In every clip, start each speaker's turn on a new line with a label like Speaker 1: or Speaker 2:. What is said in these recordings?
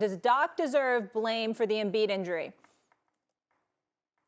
Speaker 1: Does Doc deserve blame for the Embiid injury?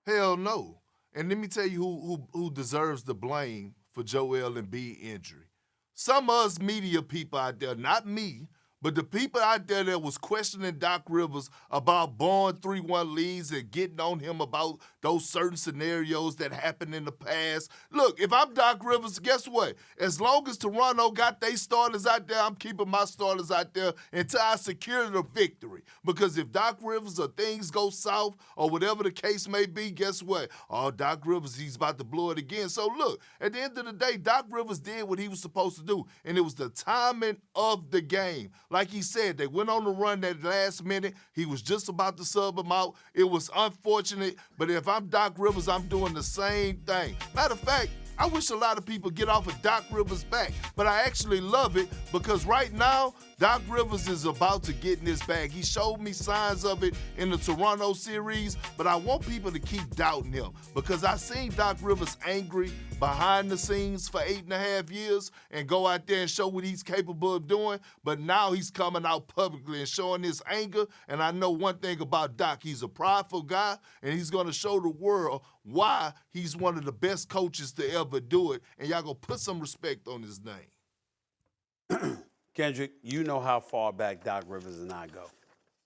Speaker 2: Hell no. And let me tell you who deserves the blame for Joel Embiid injury. Some of us media people out there, not me, but the people out there that was questioning Doc Rivers about blowing 3-1 leads and getting on him about those certain scenarios that happened in the past. Look, if I'm Doc Rivers, guess what? As long as Toronto got their starters out there, I'm keeping my starters out there until I secure the victory. Because if Doc Rivers or things go south or whatever the case may be, guess what? Oh, Doc Rivers, he's about to blow it again. So look, at the end of the day, Doc Rivers did what he was supposed to do, and it was the timing of the game. Like he said, they went on the run that last minute. He was just about to sub him out. It was unfortunate, but if I'm Doc Rivers, I'm doing the same thing. Matter of fact, I wish a lot of people get off of Doc Rivers' back, but I actually love it because right now, Doc Rivers is about to get in his bag. He showed me signs of it in the Toronto series, but I want people to keep doubting him because I seen Doc Rivers angry behind the scenes for 8.5 years and go out there and show what he's capable of doing, but now he's coming out publicly and showing his anger, and I know one thing about Doc, he's a prideful guy, and he's going to show the world why he's one of the best coaches to ever do it, and y'all gonna put some respect on his name.
Speaker 3: Kendrick, you know how far back Doc Rivers and I go.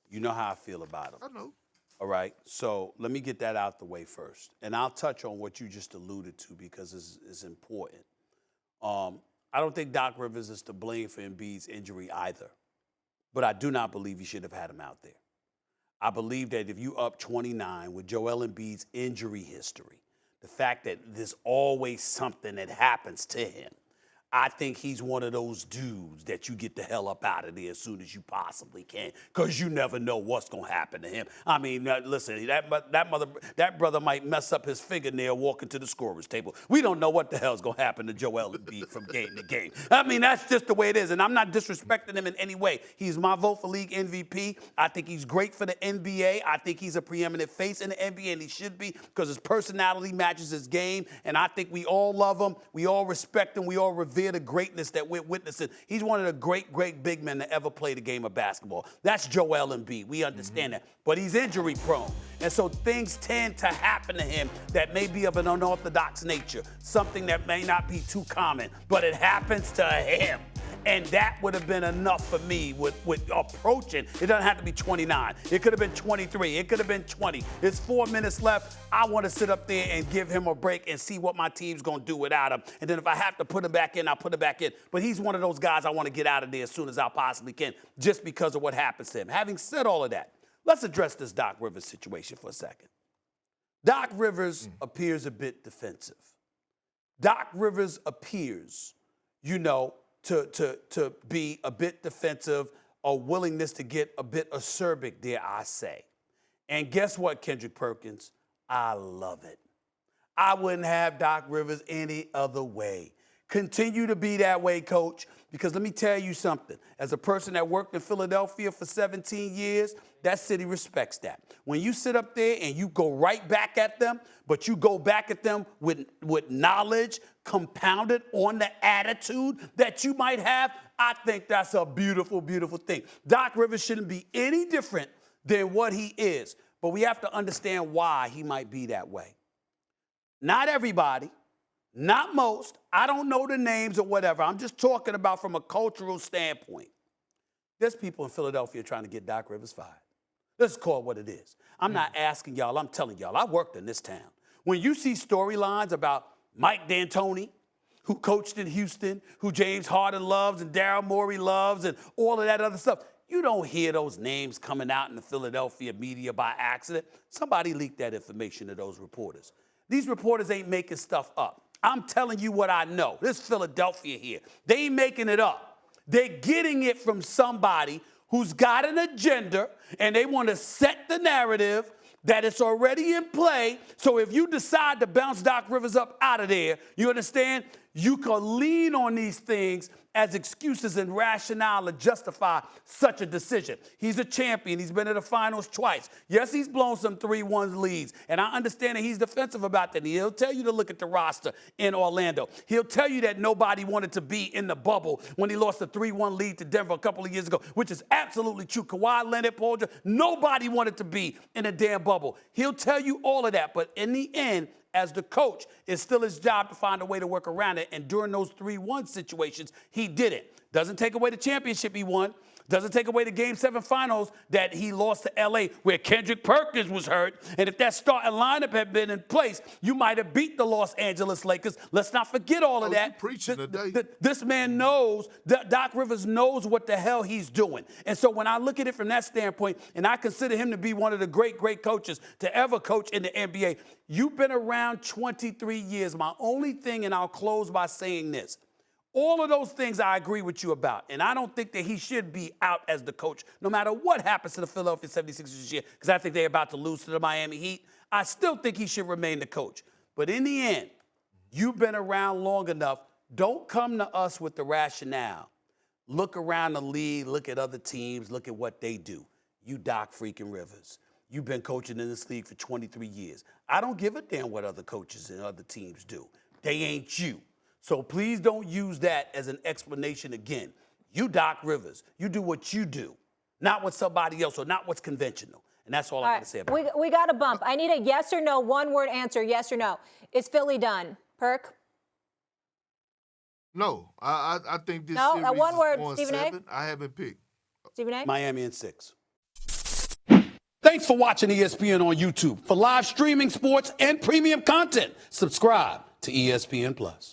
Speaker 3: You know how I feel about him.
Speaker 2: I know.
Speaker 3: All right, so let me get that out the way first. And I'll touch on what you just alluded to because it's important. I don't think Doc Rivers is to blame for Embiid's injury either. But I do not believe he should have had him out there. I believe that if you up 29 with Joel Embiid's injury history, the fact that there's always something that happens to him, I think he's one of those dudes that you get the hell up out of there as soon as you possibly can, because you never know what's going to happen to him. I mean, listen, that brother might mess up his fingernail walking to the scorer's table. We don't know what the hell's going to happen to Joel Embiid from game to game. I mean, that's just the way it is, and I'm not disrespecting him in any way. He's my vote for league MVP. I think he's great for the NBA. I think he's a preeminent face in the NBA, and he should be because his personality matches his game, and I think we all love him. We all respect him. We all revere the greatness that we're witnessing. He's one of the great big men to ever play the game of basketball. That's Joel Embiid. We understand that. But he's injury prone. And so things tend to happen to him that may be of an unorthodox nature, something that may not be too common, but it happens to him. And that would have been enough for me with approaching. It doesn't have to be 29. It could have been 23. It could have been 20. There's 4 minutes left. I want to sit up there and give him a break and see what my team's going to do without him. And then if I have to put him back in, I'll put him back in. But he's one of those guys I want to get out of there as soon as I possibly can, just because of what happens to him. Having said all of that, let's address this Doc Rivers situation for a second. Doc Rivers appears a bit defensive. Doc Rivers appears, to be a bit defensive, or willingness to get a bit acerbic, dare I say. And guess what, Kendrick Perkins? I love it. I wouldn't have Doc Rivers any other way. Continue to be that way, Coach, because let me tell you something. As a person that worked in Philadelphia for 17 years, that city respects that. When you sit up there and you go right back at them, but you go back at them with knowledge compounded on the attitude that you might have, I think that's a beautiful, beautiful thing. Doc Rivers shouldn't be any different than what he is, but we have to understand why he might be that way. Not everybody. Not most. I don't know the names or whatever. I'm just talking about from a cultural standpoint. There's people in Philadelphia trying to get Doc Rivers fired. Let's call it what it is. I'm not asking y'all. I'm telling y'all. I worked in this town. When you see storylines about Mike D'Antoni, who coached in Houston, who James Harden loves and Daryl Morey loves and all of that other stuff, you don't hear those names coming out in the Philadelphia media by accident. Somebody leaked that information to those reporters. These reporters ain't making stuff up. I'm telling you what I know. This is Philadelphia here. They ain't making it up. They're getting it from somebody who's got an agenda, and they want to set the narrative that it's already in play. So if you decide to bounce Doc Rivers up out of there, you understand? you can lean on these things as excuses and rationale to justify such a decision. He's a champion. He's been to the finals twice. Yes, he's blown some 3-1 leads, and I understand that he's defensive about that. He'll tell you to look at the roster in Orlando. He'll tell you that nobody wanted to be in the bubble when he lost a 3-1 lead to Denver a couple of years ago, which is absolutely true. Kawhi Leonard, Paul George, nobody wanted to be in a damn bubble. He'll tell you all of that, but in the end, as the coach, it's still his job to find a way to work around it. And during those 3-1 situations, he did it. Doesn't take away the championship he won. Doesn't take away the Game 7 finals that he lost to L.A. where Kendrick Perkins was hurt. And if that starting lineup had been in place, you might have beat the Los Angeles Lakers. Let's not forget all of that.
Speaker 2: Preaching today.
Speaker 3: This man knows, Doc Rivers knows what the hell he's doing. And so when I look at it from that standpoint, and I consider him to be one of the great, great coaches to ever coach in the NBA, you've been around 23 years. My only thing, and I'll close by saying this, all of those things I agree with you about, and I don't think that he should be out as the coach no matter what happens to the Philadelphia 76ers this year, because I think they're about to lose to the Miami Heat. I still think he should remain the coach. But in the end, you've been around long enough. Don't come to us with the rationale. Look around the league, look at other teams, look at what they do. You Doc freaking Rivers. You've been coaching in this league for 23 years. I don't give a damn what other coaches and other teams do. They ain't you. So please don't use that as an explanation again. You Doc Rivers, you do what you do, not what somebody else or not what's conventional. And that's all I got to say about it.
Speaker 1: We got a bump. I need a yes or no, one-word answer, yes or no. Is Philly done? Perk?
Speaker 2: No, I think this
Speaker 1: No,
Speaker 2: series
Speaker 1: one word,
Speaker 2: is going
Speaker 1: Stephen A.
Speaker 2: 7. I haven't picked.
Speaker 1: Stephen A?
Speaker 3: Miami in 6. Thanks for watching ESPN on YouTube. For live streaming, sports, and premium content, subscribe to ESPN+.